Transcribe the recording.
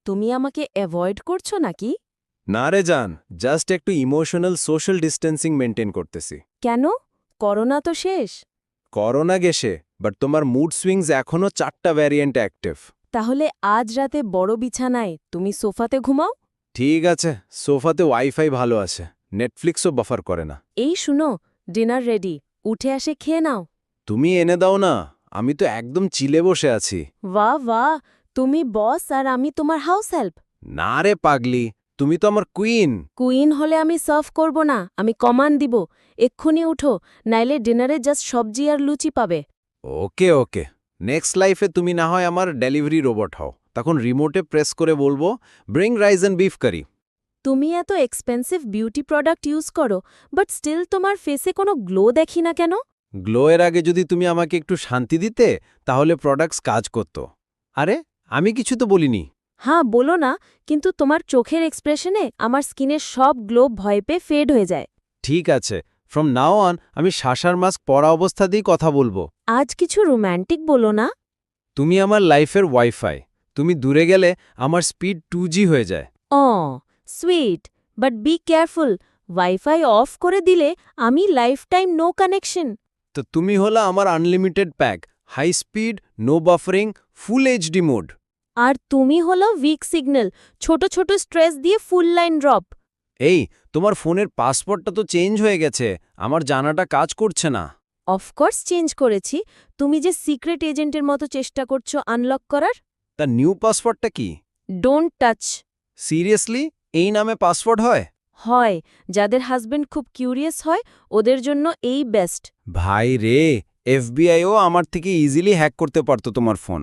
তুমি আমাকে অ্যাভয়েড করছো নাকি? না রে জান, জাস্ট একটু ইমোশনাল সোশ্যাল ডিস্টেন্সিং মেনটেন করতেছি। কেন? করোনা তো শেষ। করোনা গেছে, বাট তোমার মুড সুইংস এখনো 4টা ভ্যারিয়েন্ট অ্যাক্টিভ। তাহলে আজ রাতে বড় বিছানায় তুমি সোফাতে ঘুমাও? ঠিক আছে, সোফাতে ওয়াইফাই ভালো আছে, নেটফ্লিক্সও বাফার করে না। এই শুনো, ডিনার রেডি, উঠে আসে খেয়ে নাও। তুমি এনে দাও না, আমি তো একদম চিলে বসে আছি। বাহ বাহ, তুমি বস আর আমি তোমার হাউস হেল্প। না রে পাগলি, তুমি তো আমার কুইন। কুইন হলে আমি সার্ভ করব না, আমি কমান্ড দিব। এক্ষুনি উঠো, নাইলে ডিনারে জাস্ট সবজি আর লুচি পাবে। ওকে ওকে, নেক্সট লাইফে তুমি না হয় আমার ডেলিভারি রোবট হও, তখন রিমোটে প্রেস করে বলবো bring rice and beef curry. তুমি এত এক্সপেন্সিভ বিউটি প্রোডাক্ট ইউজ করো, বাট স্টিল তোমার ফেসে কোনো গ্লো দেখি না কেন? গ্লো এর আগে যদি তুমি আমাকে একটু শান্তি দিতে, তাহলে প্রোডাক্টস কাজ করত। আরে, আমি কিছু তো বলিনি। হ্যাঁ বলো না, কিন্তু তোমার চোখের এক্সপ্রেশনে আমার স্কিনের সব গ্লো ভয় পেয়ে ফেড হয়ে যায়। ঠিক আছে, ফ্রম নাও অন আমি শাসার মাস্ক পরা অবস্থাতেই কথা বলবো। আজ কিছু রোম্যান্টিক বলো না। তুমি আমার লাইফের ওয়াইফাই, তুমি দূরে গেলে আমার স্পিড 2G হয়ে যায়। Oh sweet, but be careful, wifi off করে দিলে আমি লাইফ টাইম নো কানেকশন। তো তুমি হলো আমার unlimited pack, high speed, no buffering, full HD mode. আর তুমি হলো উইক সিগন্যাল, ছোট ছোট স্ট্রেস দিয়ে ফুল লাইন ড্রপ। এই, তোমার ফোনের পাসওয়ার্ডটা তো চেঞ্জ হয়ে গেছে, আমার জানাটা কাজ করছে না। অফকোর্স চেঞ্জ করেছি, তুমি যে সিক্রেট এজেন্টের মতো চেষ্টা করছো আনলক করার। তা নিউ পাসওয়ার্ডটা কি? Don't touch. সিরিয়াসলি, এই নামে পাসওয়ার্ড হয়? হয়, যাদের হাজবেন্ড খুব কিউরিয়াস হয় ওদের জন্য এই বেস্ট। ভাই রে, এফবিআইও আমার থেকে ইজিলি হ্যাক করতে পারতো তোমার ফোন।